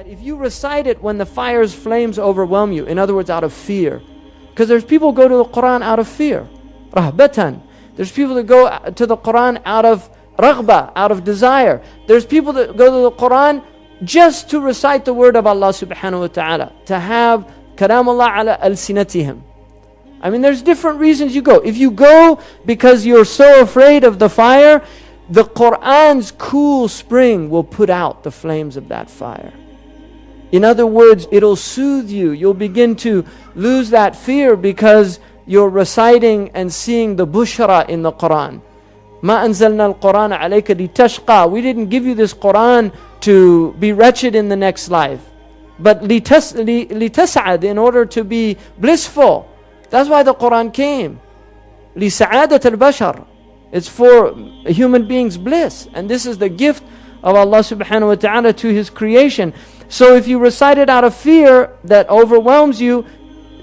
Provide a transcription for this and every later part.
if you recite it when the fire's flames overwhelm you, in other words, out of fear. Because there's people who go to the Quran out of fear. Rahbatan. There's people that go to the Quran out of raghba, out of desire. There's people that go to the Quran just to recite the word of Allah subhanahu wa ta'ala. To have kalamullah ala al-sinatihim. I mean, there's different reasons you go. If you go because you're so afraid of the fire, the Qur'an's cool spring will put out the flames of that fire. In other words, it'll soothe you. You'll begin to lose that fear because you're reciting and seeing the bushra in the Qur'an. مَا أَنزَلْنَا الْقُرْآنَ عَلَيْكَ لِتَشْقَى. We didn't give you this Qur'an to be wretched in the next life, but لِتَسْعَدْ, in order to be blissful. That's why the Qur'an came. لِسَعَادَةَ الْبَشَرِ. It's for a human being's bliss. And this is the gift of Allah subhanahu wa ta'ala to His creation. So if you recite it out of fear that overwhelms you,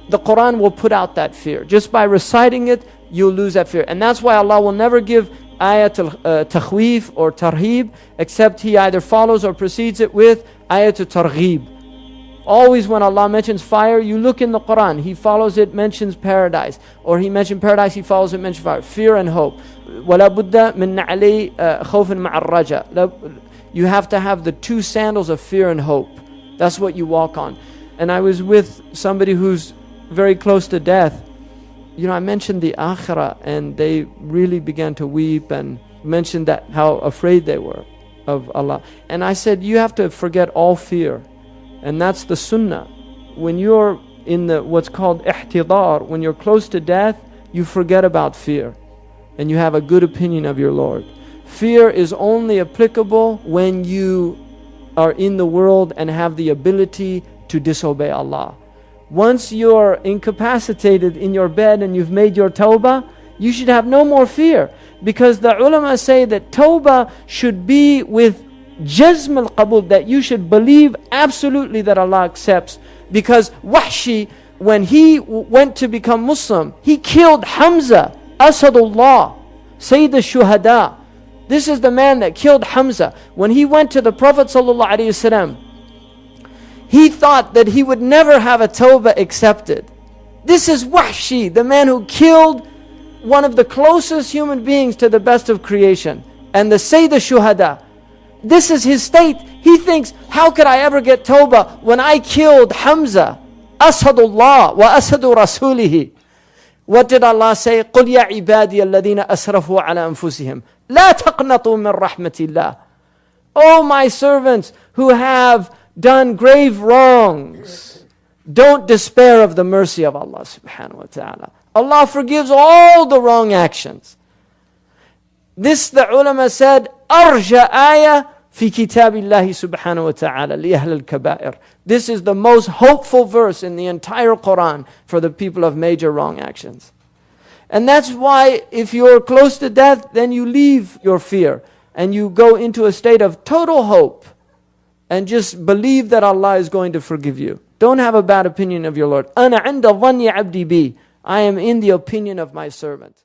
the Qur'an will put out that fear. Just by reciting it, you'll lose that fear. And that's why Allah will never give ayat al-takhweef or tarheeb, except He either follows or precedes it with ayat al-targheeb. Always when Allah mentions fire, you look in the Qur'an, He follows it, mentions paradise. Or He mentioned paradise, He follows it, mentions fire. Fear and hope. وَلَا بُدَّ مِن نَعْلَيْ خَوْفٍ مَعَ الرَّجَى. You have to have the two sandals of fear and hope. That's what you walk on. And I was with somebody who's very close to death. You know, I mentioned the akhirah, and they really began to weep and mentioned that how afraid they were of Allah. And I said, you have to forget all fear. And that's the sunnah. When you're in the what's called ihtidar, when you're close to death, you forget about fear. And you have a good opinion of your Lord. Fear is only applicable when you are in the world and have the ability to disobey Allah. Once you're incapacitated in your bed and you've made your tawbah, you should have no more fear. Because the ulama say that tawbah should be with jazm al-qabul, that you should believe absolutely that Allah accepts. Because Wahshi, when he went to become Muslim, he killed Hamza, Asadullah, Sayyid al-Shuhada. This is the man that killed Hamza. When he went to the Prophet ﷺ, he thought that he would never have a tawbah accepted. This is Wahshi, the man who killed one of the closest human beings to the best of creation, and the Sayyid al-Shuhada. This is his state. He thinks, how could I ever get tawbah when I killed Hamza, Asadullah wa Asadu Rasulihi? What did Allah say? قُلْ يَا عِبَادِيَ الَّذِينَ أَسْرَفُوا عَلَى أَنفُسِهِمْ لَا تَقْنَطُوا مِنْ رَحْمَةِ اللَّهِ. O my servants who have done grave wrongs, don't despair of the mercy of Allah subhanahu wa ta'ala. Allah forgives all the wrong actions. This, the ulama said, أرجى آية في كتاب الله سبحانه وتعالى لأهل الكبائر. This is the most hopeful verse in the entire Quran for the people of major wrong actions. And that's why if you're close to death, then you leave your fear and you go into a state of total hope and just believe that Allah is going to forgive you. Don't have a bad opinion of your Lord. أنا عند ظن عبدي بي. I am in the opinion of my servant.